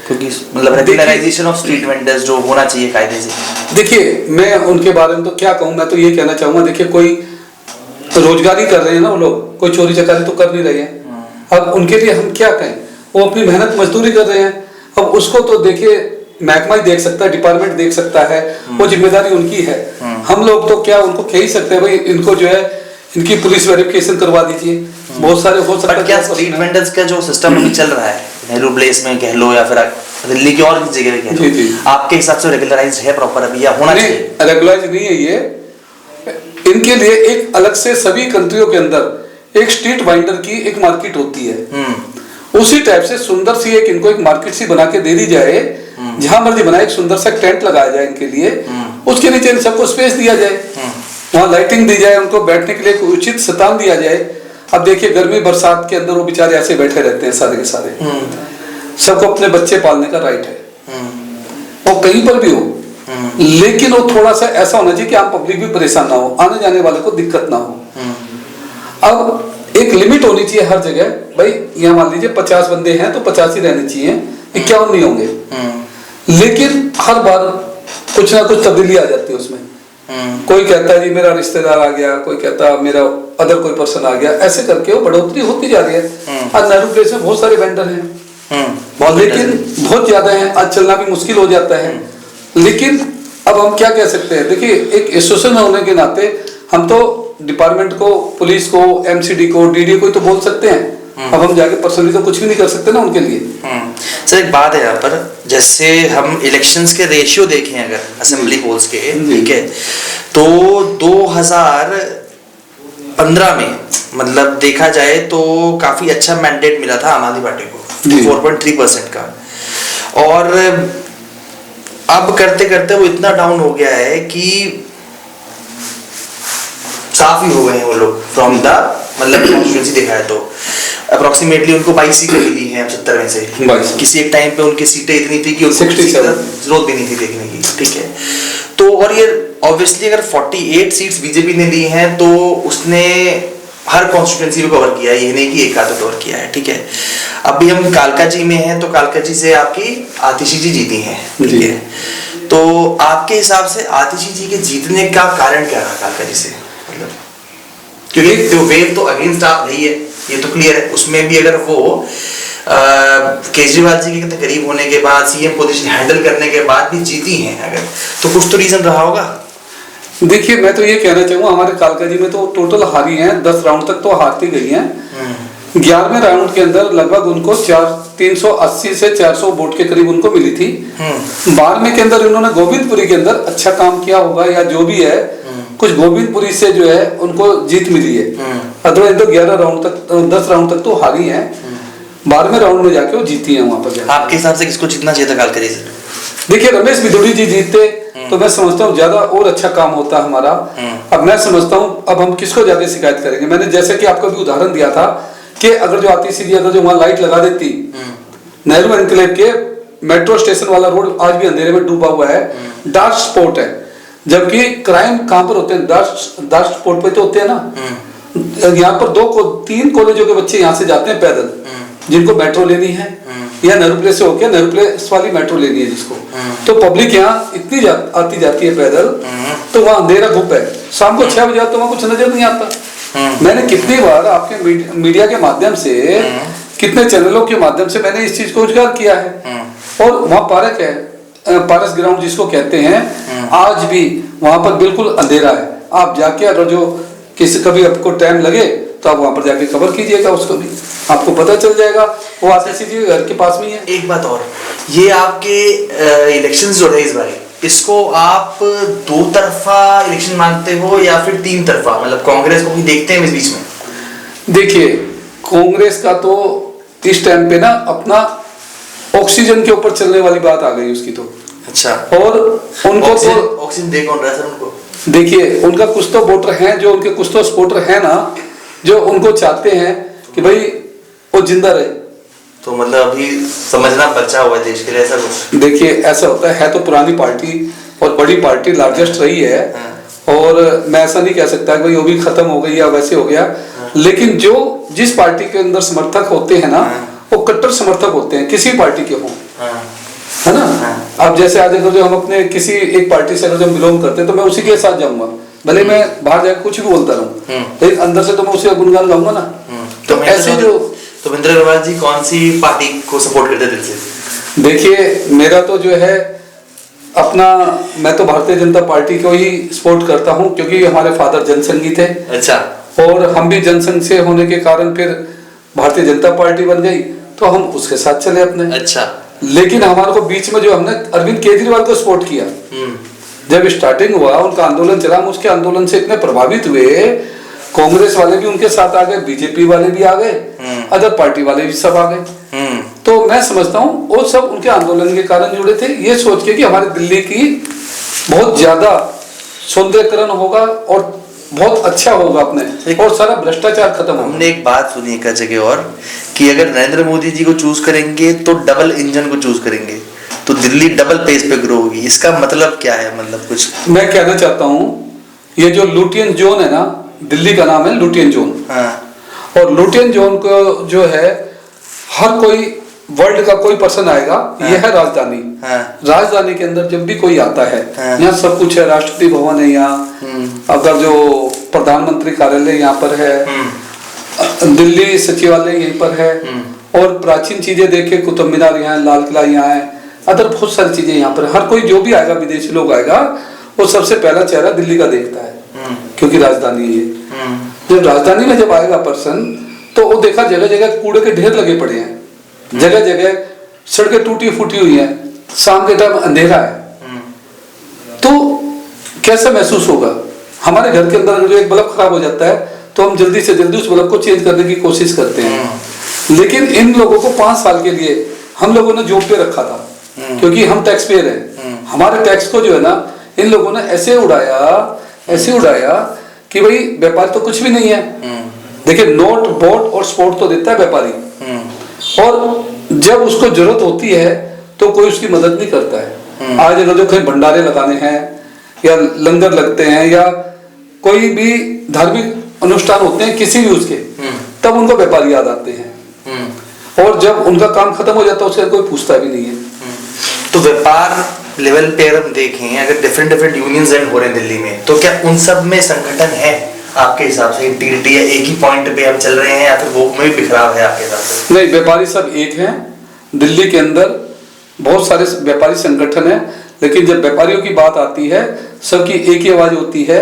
क्योंकि मतलब रेगुलराइजेशन ऑफ स्ट्रीट वेंडर्स जो होना चाहिए कायदे से। देखिए मैं उनके बारे में तो क्या कहूँ, मैं तो ये कहना चाहूंगा, देखिए कोई रोजगारी कर रहे हैं ना वो लोग, कोई चोरी चकारी तो कर नहीं रहे हैं। अब उनके लिए हम क्या कहें, वो अपनी मेहनत मजदूरी कर रहे हैं। अब उसको तो देखिए महकमा ही देख सकता है, डिपार्टमेंट देख सकता है, वो जिम्मेदारी उनकी है। हम लोग तो क्या उनको कह ही सकते हैं भाई इनको जो है इनकी पुलिस वेरिफिकेशन करवा दीजिए, बहुत सारे हो सकता है। क्या स्ट्रीट वेंडर्स का जो सिस्टम अभी चल रहा है नेहरू प्लेस में कह लो या फिर दिल्ली की और किसी जगह में कह लो, आपके हिसाब से रेगुलराइज्ड है प्रॉपर अभी या होना चाहिए? रेगुलराइज नहीं है ये। इनके लिए एक अलग से सभी कंट्रियों के अंदर एक स्ट्रीट वेंडर की एक मार्केट होती है, उसी टाइप से सुंदर सी एक इनको एक मार्केट सी बना के दे दी जाए, जहां मर्जी बनाए, एक सुंदर सा टेंट लगाया जाए इनके लिए, उसके नीचे इन सबको स्पेस दिया जाए। वहाँ लाइटिंग दी जाए, उनको बैठने के लिए कोई उचित स्थान दिया जाए। अब देखिए गर्मी बरसात के अंदर वो बेचारे ऐसे बैठे रहते हैं सारे के सारे। सबको अपने बच्चे पालने का राइट है, वो कहीं पर भी हो, लेकिन वो थोड़ा सा ऐसा होना चाहिए कि आम पब्लिक भी परेशान ना हो, आने जाने वाले को दिक्कत ना हो। अब एक लिमिट होनी चाहिए हर जगह। भाई यहाँ मान लीजिए 50 बंदे हैं तो 50 ही रहने चाहिए, 51 नहीं होंगे। लेकिन हर बार कुछ ना कुछ तब्दीली आ जाती है उसमें। कोई कहता है जी मेरा रिश्तेदार आ गया, कोई कहता है मेरा अदर कोई पर्सन आ गया, ऐसे करके वो बढ़ोतरी होती जा रही है। आज नेहरू प्लेस में बहुत सारे वेंडर हैं, लेकिन बहुत ज्यादा हैं, आज चलना भी मुश्किल हो जाता है। लेकिन अब हम क्या कह सकते हैं, देखिए एक एसोसिएशन होने के नाते हम तो डिपार्टमेंट को, पुलिस को, एमसीडी को, डीडी को तो बोल सकते हैं। अब हम जाके पर्सनली तो कुछ भी नहीं कर सकते ना उनके लिए। सर एक बात है यहाँ पर, जैसे हम इलेक्शंस के रेशियो देखें अगर असेंबली पोल्स के, ठीक है, तो 2015 में मतलब देखा जाए तो काफी अच्छा मैंडेट मिला था आम आदमी पार्टी को, 4.3% का। और अब करते करते वो इतना डाउन हो गया है कि साफ ही हो गए हैं वो लोग फ्रॉम द मतलब कॉन्स्टिट्यूंसी देखा है तो अप्रोक्सीमेटली उनको 22 सीटें मिली हैं 70 में से। किसी एक टाइम पे उनकी सीटें इतनी थी कि उनको जरूरत भी नहीं थी देखने की, ठीक है। तो और ये ऑब्वियसली अगर 48 सीट्स बीजेपी ने ली हैं तो उसने हर कॉन्स्टिट्यूंसी को कवर किया है, ये नहीं कि एक आधा कवर किया है, ठीक है। अभी हम कालका जी में हैं तो कालका जी से आपकी आतिशी जी जीती हैं, ठीक है। तो आपके हिसाब से आतिशी जी के जीतने का कारण क्या रहा कालका जी से? मतलब क्योंकि तो वेव तो अगेंस्ट आप नहीं है, ये तो क्लियर है। उसमें भी अगर वो केजरीवाल जी के करीब होने के बाद, सीएम पोजीशन हैंडल करने के बाद भी जीती हैं अगर, तो कुछ तो रीजन रहा होगा। देखिए मैं तो ये कहना चाहूंगा, हमारे कालका जी में तो टोटल हारी हैं, 10 राउंड तक तो हारती गई हैं। 11वें राउंड के अंदर लगभग उनको 380 से 400 वोट के करीब उनको मिली थी। 12वें के अंदर इन्होंने गोविंदपुरी के अंदर अच्छा काम किया होगा या जो भी है, कुछ गोविंदपुरी से जो है उनको जीत मिली है। अदरवाइज तो 11 राउंड तक, 10 राउंड तक तो हारी हैं, 12वें राउंड में जाके वो जीती है वहां पर। आपके हिसाब से किसको जीतना चाहिए था कालका जी से? देखिए रमेश बिदुड़ी जी जीतते तो मैं समझता हूँ ज्यादा और अच्छा काम होता हमारा। अब मैं समझता हूँ अब हम किसको जाके शिकायत करेंगे। मैंने जैसे कि आपको भी उदाहरण दिया था कि अगर जो आतिशी जी अगर जो वहां लाइट लगा देती, नेहरू एनक्लेव के मेट्रो स्टेशन वाला रोड आज भी अंधेरे में डूबा हुआ है, डार्क स्पॉट है। जबकि क्राइम कहाँ पर होते हैं? डार्क स्पॉट पे तो होते हैं ना। यहाँ पर 3 कॉलेजों के बच्चे यहाँ से जाते हैं पैदल, जिनको मेट्रो लेनी है या नेहरू प्लेस से होके नेहरू प्लेस वाली मेट्रो लेनी है जिसको, तो पब्लिक यहाँ इतनी आती जाती है पैदल, तो वहाँ अंधेरा घुप है। शाम को 6 बजे तो वहाँ कुछ नजर नहीं आता। मैंने कितनी बार आपके मीडिया के माध्यम से, कितने चैनलों के माध्यम से मैंने इस चीज को उजागर किया है। और वहाँ पार्क है, पारस ग्राउंड जिसको कहते हैं, आज भी वहां पर बिल्कुल अंधेरा है। आप जाके अगर जो किसी कभी आपको टाइम लगे तो आप वहां पर जाके कवर कीजिएगा उसको भी, आपको पता चल जाएगा। वो आतिशी जी घर के पास में ही है। एक बात और, ये आपके इलेक्शंस जो है इस बार, इसको आप 2 तरफा इलेक्शन मानते हो या फिर 3 तरफा? मतलब कांग्रेस को भी देखते हैं इस बीच में? देखिए कांग्रेस का तो इस टाइम पे ना अपना ऑक्सीजन के ऊपर चलने वाली बात आ गई उसकी तो। अच्छा। और उनको तो ऑक्सीजन दे कौन रहा है सर उनको? देखिए उनका कुछ तो वोटर हैं, जो उनके कुछ तो सपोर्टर हैं ना, जो उनको चाहते हैं कि भाई वो जिंदा रहे। तो मतलब अभी समझना बचा हुआ है देश के लिए, ऐसा कुछ? देखिए ऐसा होता है तो पुरानी पार्टी और बड़ी पार्टी लार्जेस्ट रही है, और मैं ऐसा नहीं कह सकता कि भाई वो भी खत्म हो गई या वैसे हो गया। लेकिन जो जिस पार्टी के अंदर समर्थक होते हैं ना, वो कट्टर समर्थक होते हैं, किसी पार्टी के हों, है ना। अब जैसे आज अगर जो हम अपने किसी एक पार्टी से अगर जो बिलोंग करते हैं तो मैं उसी के साथ जाऊंगा, भले मैं बाहर जाकर कुछ भी बोलता रहूं, लेकिन अंदर से तो मैं उसे गुणगान गाऊंगा ना। तो ऐसे जो तो महेंद्र अग्रवाल जी कौन सी पार्टी को सपोर्ट करते दिल से? देखिए मेरा तो जो है अपना, मैं तो भारतीय जनता पार्टी को ही सपोर्ट करता हूं, क्योंकि हमारे फादर जनसंघी थे। अच्छा। और हम भी जनसंघ से होने के कारण फिर भारतीय जनता पार्टी बन गई, तो हम उसके साथ चले अपने। अच्छा। लेकिन हमारे को बीच में जो हमने अरविंद केजरीवाल को सपोर्ट किया, जब स्टार्टिंग हुआ उनका आंदोलन चला, हम उसके आंदोलन से इतने प्रभावित हुए, कांग्रेस वाले भी उनके साथ आ गए, बीजेपी वाले भी आ गए, अदर पार्टी वाले भी सब आ गए। तो मैं समझता हूँ वो सब उनके आंदोलन के कारण जुड़े थे, ये सोच के कि हमारे दिल्ली की बहुत ज्यादा सौंदर्यकरण होगा और बहुत अच्छा होगा अपने, और सारा भ्रष्टाचार खत्म होगा। हमने एक बात सुनी एक जगह और कि अगर नरेंद्र मोदी जी को चूज करेंगे तो डबल इंजन को चूज करेंगे तो दिल्ली डबल पेस पे ग्रो होगी। इसका मतलब क्या है? मतलब कुछ मैं कहना चाहता हूँ, ये जो लुटियन जोन है ना, दिल्ली का नाम है लुटियन जोन। हाँ। और लुटियन जोन को जो है हर कोई वर्ल्ड का कोई पर्सन आएगा। हाँ। यह है राजधानी। हाँ। राजधानी के अंदर जब भी कोई आता है, हाँ। यहाँ सब कुछ है, राष्ट्रपति भवन है यहाँ, अगर जो प्रधानमंत्री कार्यालय यहाँ पर है, दिल्ली सचिवालय यहीं पर है, और प्राचीन चीजें देखे, कुतुब मीनार यहाँ है, लाल किला यहाँ है, अदर बहुत सारी चीजें यहाँ पर। हर कोई जो भी आएगा, विदेशी लोग आएगा, वो सबसे पहला चेहरा दिल्ली का देखता है, क्योंकि राजधानी है। जब राजधानी में जब आएगा पर्सन, तो वो देखा जगह जगह कूड़े के ढेर लगे पड़े हैं, जगह जगह सड़कें टूटी फूटी हुई हैं, शाम के टाइम अंधेरा है, तो कैसा महसूस होगा? हमारे घर के अंदर जो एक बल्ब खराब हो जाता है तो हम जल्दी से जल्दी उस बल्ब को चेंज करने की कोशिश करते हैं, लेकिन इन लोगों को 5 साल के लिए हम लोगों ने जॉब पे रखा था, क्योंकि हम टैक्स पेयर हैं। हमारे टैक्स को जो है ना, इन लोगों ने ऐसे उड़ाया कि भाई व्यापार तो कुछ भी नहीं है। देखिए, नोट बोट और स्पोर्ट तो देता है व्यापारी, और जब उसको जरूरत होती है तो कोई उसकी मदद नहीं करता है। आज अगर जो कहीं भंडारे लगाने हैं या लंगर लगते हैं या कोई भी धार्मिक अनुष्ठान होते हैं किसी भी उसके, तब उनको व्यापारी याद आते हैं, और जब उनका काम खत्म हो जाता है उससे कोई पूछता भी नहीं है। तो व्यापार लेवल पे अगर हम देखें, अगर डिफरेंट यूनियंस एंड हो रहे हैं दिल्ली में, तो क्या उन सब में संगठन है आपके हिसाब से? इंटीग्रिटी है, एक ही पॉइंट पे हम चल रहे हैं, या फिर वो में बिखराव है आपके हिसाब से? नहीं, व्यापारी सब एक हैं। दिल्ली के अंदर बहुत सारे व्यापारी संगठन हैं, लेकिन जब व्यापारियों की बात आती है, सबकी एक ही आवाज होती है।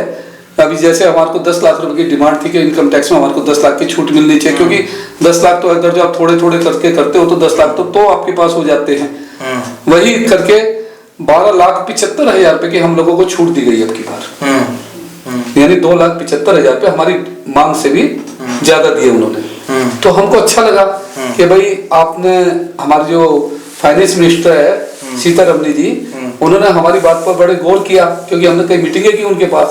अभी जैसे हमारे को 10 लाख रुपए की डिमांड थी कि इनकम टैक्स में हमारे को 10 लाख की छूट मिलनी चाहिए, क्योंकि 10 लाख तो अगर जो आप थोड़े थोड़े करके करते हो तो 10 लाख तो आपके पास हो जाते हैं। वही करके 12,75,000 रुपए की हम लोगों को छूट दी गई अब की बार, यानी 2,75,000 रुपए हमारी मांग से भी ज्यादा दिए उन्होंने। तो हमको अच्छा लगा कि भाई आपने, हमारे जो फाइनेंस मिनिस्टर है सीतारमणी जी, उन्होंने हमारी बात पर बड़े गौर किया, क्योंकि हमने कई मीटिंगें की उनके पास,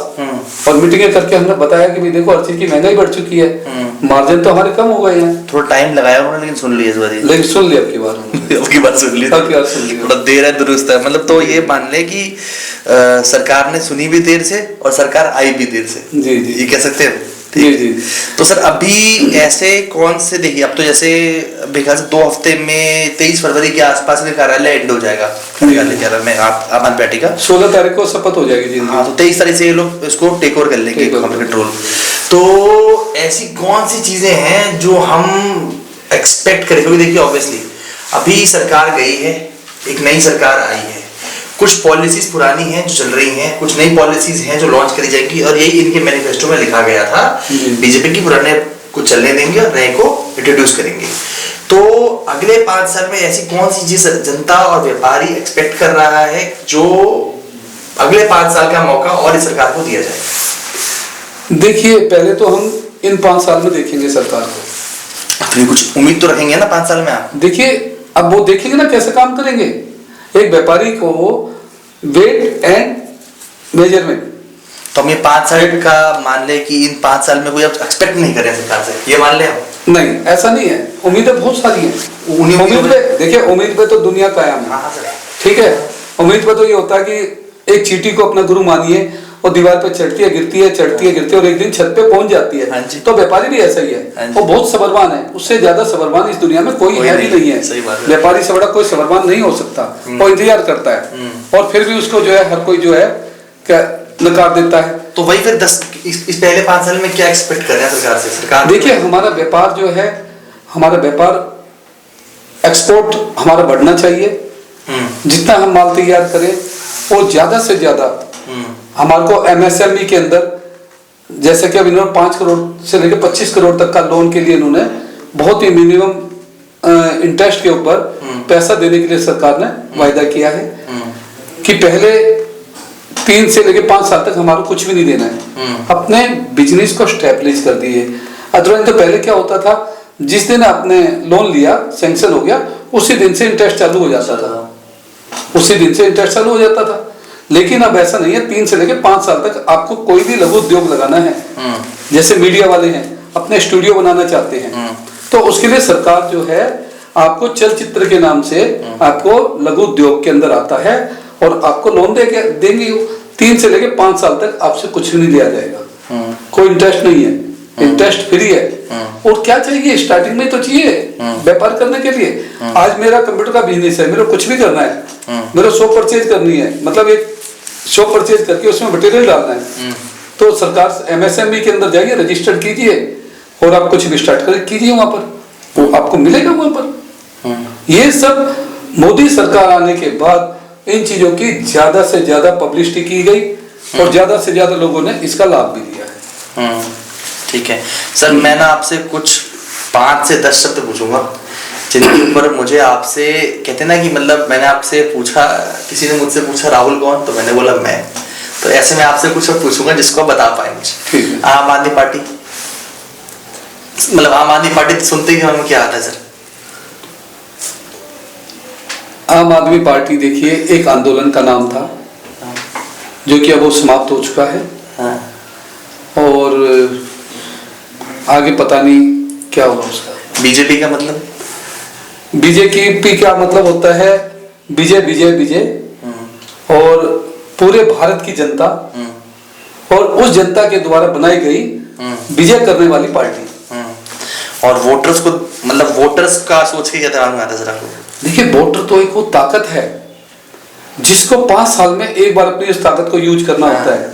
और मीटिंगें करके हमने बताया कि भाई देखो हर चीज की महंगाई बढ़ चुकी है, मार्जिन तो हमारे कम हो गए हैं। थोड़ा टाइम लगाया उन्होंने, लेकिन सुन लिया इस बार, लेकिन सुन लिया आपकी बात सुन ली, थोड़ा देर है दुरुस्त है। मतलब तो ये मान ले कि सरकार ने सुनी भी देर से और सरकार आई भी देर से। जी जी, ये कह सकते हैं। जी। तो सर अभी ऐसे कौन से, देखिए अब तो जैसे बेखास 2 हफ्ते में 23 फरवरी के आसपास में कार्यालय एंड हो जाएगा, कार्यालय में आप आम पार्टी का 16 तारीख को शपथ हो जाएगी जी। हाँ, तो 23 तारीख से ये लोग इसको टेक ओवर कर लेंगे कंट्रोल। तो ऐसी कौन सी चीजें हैं जो हम एक्सपेक्ट करें? क्योंकि देखिए ऑब्वियसली अभी सरकार गई है, एक नई सरकार आई है, कुछ पॉलिसीज पुरानी हैं जो चल रही हैं, कुछ नई पॉलिसीज हैं जो लॉन्च करी जाएंगी, और यही इनके मैनिफेस्टो में लिखा गया था, बीजेपी की पुराने कुछ चलने देंगे और नए को इंट्रोड्यूस करेंगे। तो अगले 5 साल में ऐसी कौन सी चीज जनता और व्यापारी एक्सपेक्ट कर रहा है जो अगले 5 साल का मौका और इस सरकार को दिया जाए? देखिए, पहले तो हम इन 5 साल में देखेंगे सरकार को, तो कुछ उम्मीद तो रखेंगे ना 5 साल में आप? देखिए, अब वो देखेंगे ना कैसे काम करेंगे। एक व्यापारी को वेट एंड मेजरमेंट, तो हम ये 5 साल का मान ले कि इन 5 साल में कोई आप एक्सपेक्ट नहीं कर रहे हैं सरकार से, ये मान ले हम? नहीं, ऐसा नहीं है, उम्मीदें बहुत सारी हैं। उम्मीद पे देखिए, उम्मीद पे तो दुनिया कायम है, ठीक है। उम्मीद पे तो ये होता है कि एक चींटी को अपना गुरु मानिए, और दीवार पे चढ़ती है गिरती है और एक दिन छत पे पहुंच जाती है। तो व्यापारी भी ऐसा ही है, वो बहुत सबरवान है, उससे ज्यादा सबरवान इस दुनिया में कोई है भी नहीं है। व्यापारी से बड़ा कोई सबरवान नहीं हो सकता, वो इंतजार करता है, और फिर भी उसको जो है हर कोई जो है क्या नकार देता है। तो वही फिर इस पहले 5 साल में क्या एक्सपेक्ट कर रहे हैं सरकार से? सरकार देखिए, हमारा व्यापार जो है, हमारा व्यापार एक्सपोर्ट हमारा बढ़ना चाहिए। जितना हम माल तैयार करें वो ज्यादा से ज्यादा हमारे को एमएसएमई के अंदर, जैसे कि अब इन्होंने 5 करोड़ से लेकर 25 करोड़ तक का लोन के लिए इन्होंने बहुत ही मिनिमम इंटरेस्ट के ऊपर पैसा देने के लिए सरकार ने वायदा किया है कि पहले 3 से लेकर 5 साल तक हमारे कुछ भी नहीं देना है, अपने बिजनेस को स्टैब्लिश कर दिए। अदरवाइज तो पहले क्या होता था, जिस दिन आपने लोन लिया, सैंक्शन हो गया, उसी दिन से इंटरेस्ट चालू हो जाता था, लेकिन अब ऐसा नहीं है, 3 से लेकर 5 साल तक आपको कोई भी लघु उद्योग लगाना है, जैसे मीडिया वाले हैं अपने स्टूडियो बनाना चाहते हैं, तो उसके लिए सरकार जो है आपको चलचित्र के नाम से आपको लघु उद्योग के अंदर आता है और आपको लोन देंगे 3 से लेकर 5 साल तक आपसे कुछ नहीं लिया जाएगा, कोई इंटरेस्ट नहीं है, इंटरेस्ट फ्री है। और क्या चाहिए, स्टार्टिंग में तो चाहिए व्यापार करने के लिए। आज मेरा कंप्यूटर का बिजनेस है, मेरे को कुछ भी करना है, मेरे शॉप परचेज करनी है, मतलब एक शॉप परचेज करके उसमें मटेरियल डालना है, तो सरकार MSME के अंदर जाइए, रजिस्टर्ड कीजिए और आप कुछ भी स्टार्ट कर कीजिए, वहां पर वो आपको मिलेगा वहां पर। ये सब मोदी सरकार आने के बाद इन चीजों की ज्यादा से ज्यादा पब्लिसिटी की गई और ज्यादा से ज्यादा लोगों ने इसका लाभ भी लिया है। ठीक है सर, मैं ना आपसे कुछ 5 से 10 शब्द पूछूंगा जिनके ऊपर मुझे आपसे, कहते हैं ना कि मतलब मैंने आपसे पूछा, किसी ने मुझसे पूछा राहुल कौन, तो मैंने बोला मैं, तो ऐसे मैं आपसे कुछ पूछूंगा जिसको आप बता पाए मुझे। आम आदमी पार्टी, मतलब आम आदमी पार्टी सुनते ही हमें क्या आता है सर? आम आदमी पार्टी देखिए एक आंदोलन का नाम था जो कि अब वो समाप्त हो चुका है, और आगे पता नहीं क्या होगा उसका। बीजेपी का मतलब? बीजेपी का मतलब होता है विजय विजय विजय, और पूरे भारत की जनता और उस जनता के द्वारा बनाई गई विजय करने वाली पार्टी। और वोटर्स को, मतलब वोटर्स का सोच के क्या दिमाग में आता है सर आपको? देखिए वोटर तो एक वो ताकत है जिसको 5 साल में एक बार अपनी इस ताकत को यूज करना होता है।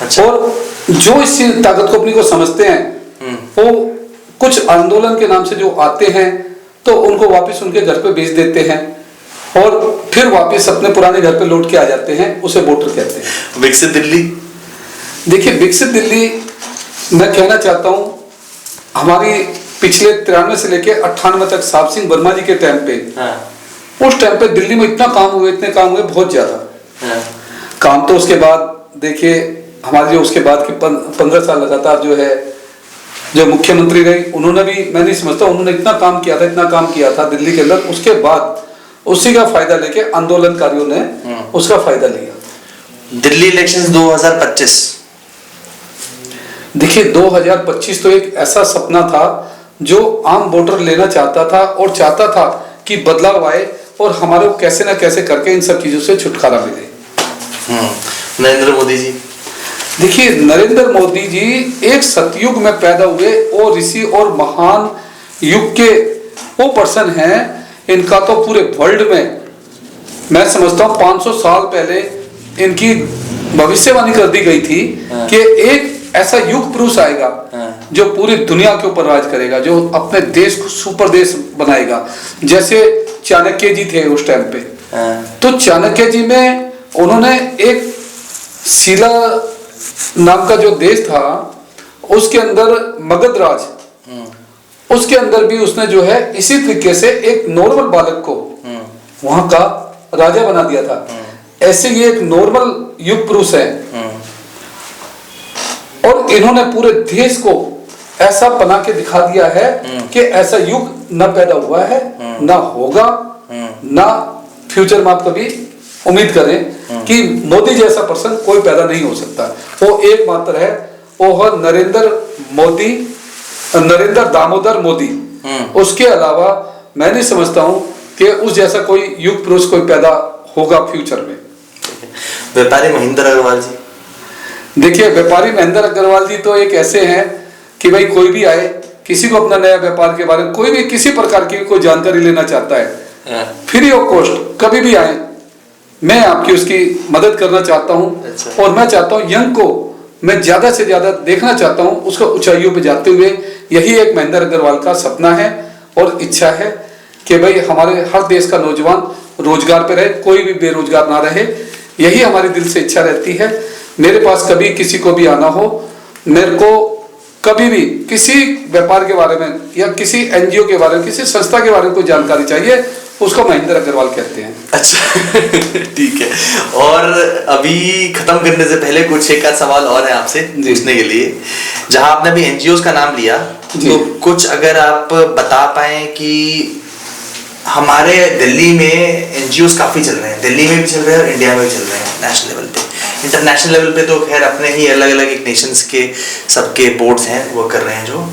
अच्छा। और जो इस ताकत को अपनी को समझते हैं वो कुछ आंदोलन के नाम से जो आते हैं तो उनको वापस उनके घर पे भेज देते हैं और फिर वापस अपने पुराने घर पे लौट के आ जाते हैं, उसे वोटर कहते हैं। विकसित दिल्ली, देखिए विकसित दिल्ली मैं कहना चाहता हूं, हमारी पिछले 93 से लेकर 98 तक साहब सिंह वर्मा जी के टाइम पे, उस टाइम पे दिल्ली में इतना काम हुए, इतने काम हुए, बहुत ज्यादा काम। तो उसके बाद देखिए हमारे जो उसके बाद के 15 साल लगातार जो है जो मुख्यमंत्री रही, उन्होंने भी, मैं नहीं समझता उन्होंने इतना काम किया था, इतना काम किया था दिल्ली के अंदर। उसके बाद उसी का फायदा लेके आंदोलनकारियों ने उसका फायदा लिया। दिल्ली इलेक्शंस 2025, देखिए 2025 तो एक ऐसा सपना था जो आम वोटर लेना चाहता था और चाहता था कि बदलाव आए और हमारे को कैसे ना कैसे करके इन सब चीजों से छुटकारा मिले। नरेंद्र मोदी जी, देखिए नरेंद्र मोदी जी एक सतयुग में पैदा हुए और ऋषि और महान युग के वो पर्सन हैं। इनका तो पूरे वर्ल्ड में मैं समझता हूँ 500 साल पहले इनकी भविष्यवाणी कर दी गई थी कि एक ऐसा युग पुरुष आएगा जो पूरी दुनिया के ऊपर राज करेगा, जो अपने देश को सुपर देश बनाएगा। जैसे चाणक्य जी थे उस टाइम पे, तो चाणक्य जी में उन्होंने एक शिला नाम का जो देश था उसके अंदर मगध राज, उसके अंदर भी उसने जो है इसी तरीके से एक नॉर्मल बालक को वहां का राजा बना दिया था। ऐसे ये एक नॉर्मल युग पुरुष है और इन्होंने पूरे देश को ऐसा बना के दिखा दिया है कि ऐसा युग न पैदा हुआ है, ना होगा, ना फ्यूचर में आप कभी उम्मीद करें कि मोदी जैसा पर्सन कोई पैदा नहीं हो सकता। वो एकमात्र है, वो है नरेंद्र दामोदर मोदी। उसके अलावा मैं नहीं समझता हूं कि उस जैसा कोई युग पुरुष कोई पैदा होगा फ्यूचर में। व्यापारी महेंद्र अग्रवाल जी, देखिए व्यापारी महेंद्र अग्रवाल जी तो एक ऐसे हैं कि भाई कोई भी आए, किसी को अपना नया व्यापार के बारे में कोई भी किसी प्रकार की कोई जानकारी लेना चाहता है, फ्री ऑफ कॉस्ट कभी भी आए, मैं आपकी उसकी मदद करना चाहता हूं। अच्छा। और मैं चाहता हूं यंग को मैं ज्यादा से ज्यादा देखना चाहता हूं उसको ऊंचाइयों पे जाते हुए। यही एक महेंद्र अग्रवाल का सपना है और इच्छा है कि भाई हमारे हर देश का नौजवान रोजगार पे रहे, कोई भी बेरोजगार ना रहे। यही हमारे दिल से इच्छा रहती है। मेरे पास कभी किसी को भी आना हो, मेरे को कभी भी किसी व्यापार के बारे में या किसी एनजीओ के बारे में, किसी संस्था के बारे में कोई जानकारी चाहिए, उसको महेंद्र अग्रवाल कहते हैं। अच्छा ठीक है। और अभी खत्म करने से पहले कुछ एक सवाल और है आपसे पूछने के लिए। जहां आपने अभी एनजीओ का नाम लिया, तो कुछ अगर आप बता पाए कि हमारे दिल्ली में एनजीओस काफ़ी चल रहे हैं, दिल्ली में भी चल रहे हैं और इंडिया में भी चल रहे हैं नेशनल लेवल पे। इंटरनेशनल लेवल पे तो खैर अपने ही अलग अलग एक नेशंस के सबके बोर्ड्स हैं वो कर रहे हैं। जो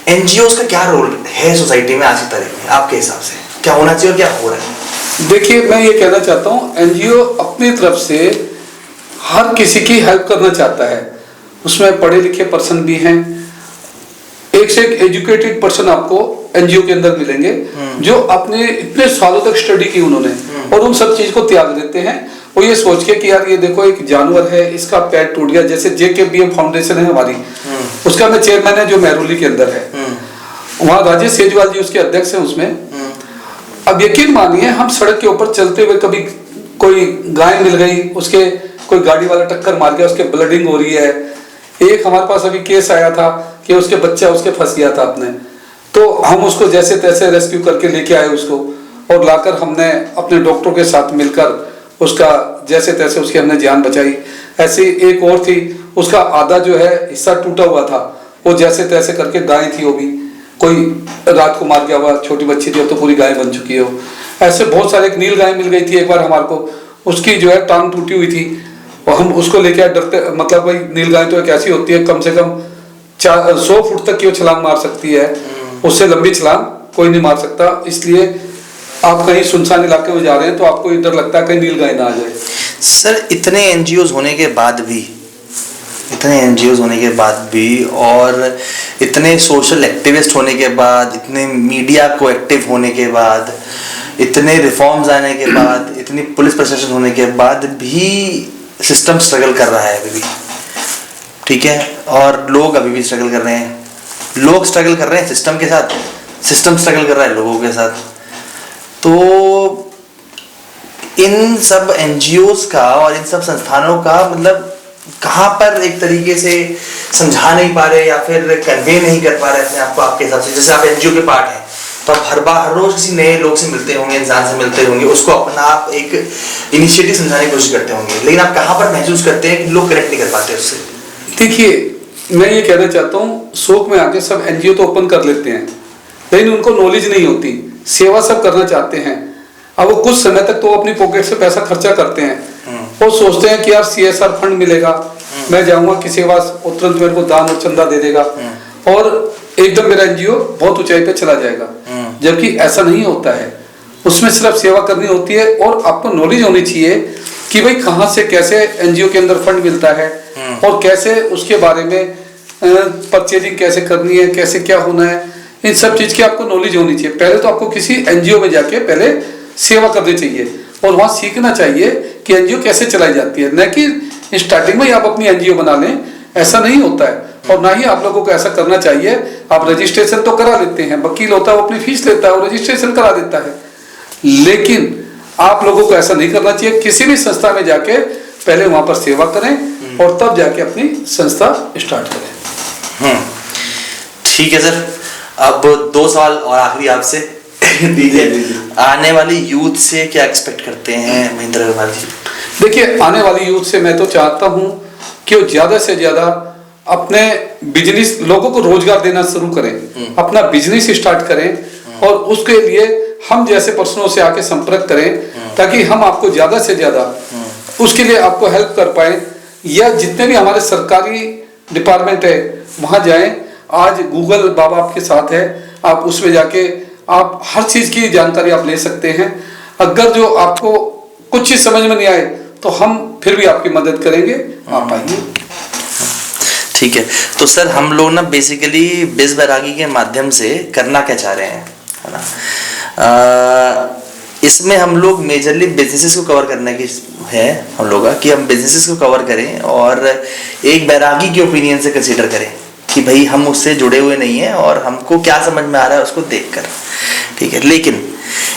एनजीओस का क्या रोल है सोसाइटी में आज की तारीख में आपके हिसाब से, क्या होना चाहिए और क्या हो रहा है? देखिए, मैं ये कहना चाहता हूँ, एनजीओ अपनी तरफ से हर किसी की हेल्प करना चाहता है। उसमें पढ़े लिखे पर्सन भी हैं, एक से एक एजुकेटेड पर्सन आपको एनजीओ के अंदर मिलेंगे जो अपने इतने सालों तक स्टडी की उन्होंने और उन सब चीज को त्याग देते हैं। वो ये सोच के कि यार ये देखो एक जानवर है, इसका पैर टूट गया, जैसे JKBM फाउंडेशन है हमारी, उसका मैं चेयरमैन है जो महरौली के अंदर है, वहाँ राजेश सेजवाल जी उसके अध्यक्ष हैं उसमें। अब यकीन मानिए, हम सड़क के ऊपर चलते हुए कभी कोई गाय मिल गई, उसके कोई गाड़ी वाला टक्कर मार गया, उसके ब्लडिंग हो रही है। एक हमारे पास अभी केस आया था कि उसके बच्चा उसके फंस गया था अपने, तो हम उसको जैसे तैसे रेस्क्यू करके लेके आए उसको, और लाकर हमने अपने डॉक्टरों के साथ मिलकर उसका जैसे तैसे उसकी हमने जान बचाई। ऐसी एक और थी, उसका आधा जो है हिस्सा टूटा हुआ था, वो जैसे तैसे करके गाय थी, वो भी कोई रात को मार गया हुआ, छोटी बच्ची थी, अब तो पूरी गाय बन चुकी है वो। ऐसे बहुत सारे, एक नील गाय मिल गई थी एक बार हमारे को, उसकी जो है टांग टूटी हुई थी और हम उसको लेके आए डरते, मतलब भाई नील गाय तो एक ऐसी होती है कम से कम 100 फुट तक की वो छलांग मार सकती है, उससे लंबी छलांग कोई नहीं मार सकता। इसलिए आप कहीं सुनसान इलाके में जा रहे हैं तो आपको इधर लगता है कहीं नील गाय ना आ जाए। सर इतने एनजीओज होने के बाद भी और इतने सोशल एक्टिविस्ट होने के बाद, इतने मीडिया को एक्टिव होने के बाद, इतने रिफॉर्म्स आने के बाद, इतनी पुलिस प्रशासन होने के बाद भी सिस्टम स्ट्रगल कर रहा है अभी भी, ठीक है, और लोग अभी भी स्ट्रगल कर रहे हैं। लोग स्ट्रगल कर रहे हैं सिस्टम के साथ, सिस्टम स्ट्रगल कर रहा है लोगों के साथ। तो इन सब एनजीओज का और इन सब संस्थानों का मतलब कहाँ पर एक तरीके से समझा नहीं पा रहे या फिर कन्वे नहीं कर पा रहे अपने आप को आपके हिसाब से? जैसे आप एनजीओ के पार्ट हैं तो आप हर रोज किसी नए लोग से मिलते होंगे, इंसान से मिलते होंगे, उसको अपना आप एक इनिशिएटिव समझाने की कोशिश करते होंगे, लेकिन आप कहाँ पर महसूस करते हैं कि लोग कनेक्ट नहीं कर पाते उससे? देखिए, मैं ये कहना चाहता हूँ, शौक में आके सब एनजीओ तो ओपन कर लेते हैं, लेकिन उनको नॉलेज नहीं होती। सेवा सब करना चाहते हैं, अब वो कुछ समय तक तो अपनी पॉकेट से पैसा खर्चा करते हैं और सोचते हैं कि यार CSR फंड मिलेगा, मैं जाऊंगा किसी के पास, तुरंत मेरे को दान और चंदा दे देगा और एकदम मेरा एनजीओ बहुत ऊंचाई पे चला जाएगा। जबकि ऐसा नहीं होता है, उसमें सिर्फ सेवा करनी होती है और आपको नॉलेज होनी चाहिए कि भाई कहाँ से कैसे एनजीओ के अंदर फंड मिलता है और कैसे उसके बारे में परचेजिंग कैसे करनी है, कैसे क्या होना है, इन सब चीज की आपको नॉलेज होनी चाहिए। पहले तो आपको किसी एनजीओ में जाके पहले सेवा करनी चाहिए और वहाँ सीखना चाहिए कि एनजीओ कैसे चलाई जाती है, न कि स्टार्टिंग में ही आप अपनी एनजीओ बना लें, ऐसा नहीं होता है। और ना ही आप लोगों को ऐसा करना चाहिए। आप रजिस्ट्रेशन तो करा लेते हैं, वकील होता है वो अपनी फीस लेता है और रजिस्ट्रेशन करा देता है, लेकिन आप लोगों को ऐसा नहीं करना चाहिए। किसी भी संस्था में जाके पहले वहां पर सेवा करें और तब जाके अपनी संस्था स्टार्ट करें। ठीक है सर, अब 2 सवाल और आखिरी आपसे दीजिए। आने वाली यूथ से क्या एक्सपेक्ट करते हैं महेंद्र अग्रवाल जी? देखिए, आने वाली यूथ से मैं तो चाहता हूं कि वो ज्यादा से ज्यादा अपने बिजनेस, लोगों को रोजगार देना शुरू करें, अपना बिजनेस स्टार्ट करें और उसके लिए हम जैसे पर्सनों से आके संपर्क करें ताकि हम आपको ज्यादा से ज्यादा उसके लिए आपको हेल्प कर पाए। या जितने भी हमारे सरकारी डिपार्टमेंट है वहां जाएं। आज गूगल बाबा आपके साथ है, आप उसमें जाके आप हर चीज की जानकारी आप ले सकते हैं। अगर जो आपको कुछ चीज समझ में नहीं आए तो हम फिर भी आपकी मदद करेंगे, आप आइए। ठीक है, तो सर हम लोग ना बेसिकली बिज बैरागी के माध्यम से करना क्या चाह रहे हैं, है ना? इसमें हम लोग मेजरली बिजनेसेस को कवर करने की है हम लोग का, कि हम बिजनेसेस को कवर करें और एक बैरागी के ओपिनियन से कंसीडर करें कि भाई हम उससे जुड़े हुए नहीं हैं और हमको क्या समझ में आ रहा है उसको देखकर, ठीक है। लेकिन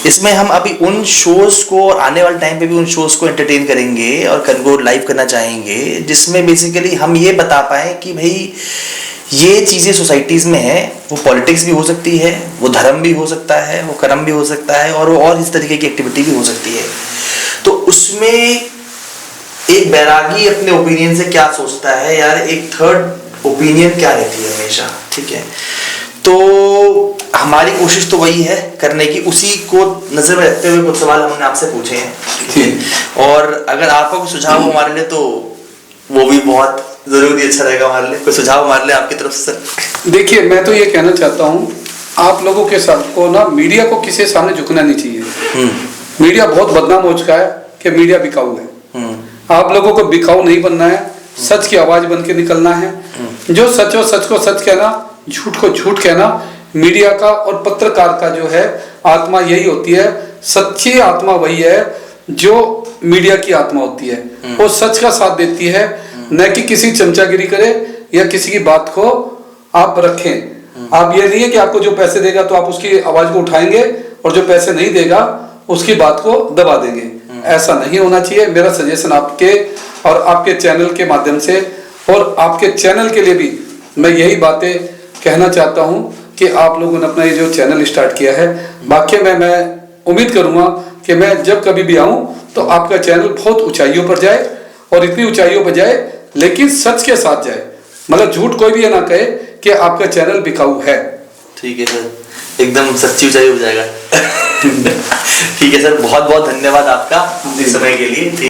इसमें हम अभी उन शोज को और आने वाले टाइम पे भी उन शोज को एंटरटेन करेंगे और को लाइव करना चाहेंगे, जिसमें बेसिकली हम ये बता पाए कि भाई ये चीज़ें सोसाइटीज़ में है, वो पॉलिटिक्स भी हो सकती है, वो धर्म भी हो सकता है, वो कर्म भी हो सकता है और वो और इस तरीके की एक्टिविटी भी हो सकती है। तो उसमें एक बैरागी अपने ओपिनियन से क्या सोचता है यार, एक थर्ड ओपिनियन क्या रहती है हमेशा, ठीक है। तो हमारी कोशिश तो वही है करने की, उसी को नजर में रखते हुए कुछ सवाल हमने आपसे पूछे हैं, ठीक है। और अगर आपका कोई सुझाव हो हमारे लिए तो वो भी बहुत जरूरी, अच्छा रहेगा हमारे लिए। कोई सुझाव हमारे लिए आपकी तरफ से सर? देखिए, मैं तो ये कहना चाहता हूँ, आप लोगों के साथ को ना, मीडिया को किसी सामने झुकना नहीं चाहिए। मीडिया बहुत बदनाम हो चुका है कि मीडिया बिकाऊ है। आप लोगों को बिकाऊ नहीं बनना है, सच की आवाज बन के निकलना है। जो सच हो सच को सच कहना, झूठ को झूठ कहना। मीडिया का और पत्रकार का जो है आत्मा यही होती है, सच्ची आत्मा वही है जो मीडिया की आत्मा होती है। वो सच का साथ देती है, न कि किसी चमचागिरी करे या किसी की बात को आप रखें। आप ये नहीं है कि आपको जो पैसे देगा तो आप उसकी आवाज को उठाएंगे और जो पैसे नहीं देगा उसकी बात को दबा देंगे। ऐसा नहीं होना चाहिए। मेरा सजेशन आपके और आपके चैनल के माध्यम से और आपके चैनल के लिए भी मैं यही बातें कहना चाहता हूं कि आप लोगों ने अपना ये जो चैनल स्टार्ट किया है, वाकई में मैं उम्मीद करूंगा कि मैं जब कभी भी आऊं तो आपका चैनल बहुत ऊंचाइयों पर जाए, और इतनी ऊंचाइयों पर जाए लेकिन सच के साथ जाए। मतलब झूठ कोई भी ये ना कहे कि आपका चैनल बिकाऊ है। ठीक है सर, एकदम सच्ची ऊंचाई हो जाएगा। ठीक है सर, बहुत बहुत धन्यवाद आपका इस समय के लिए।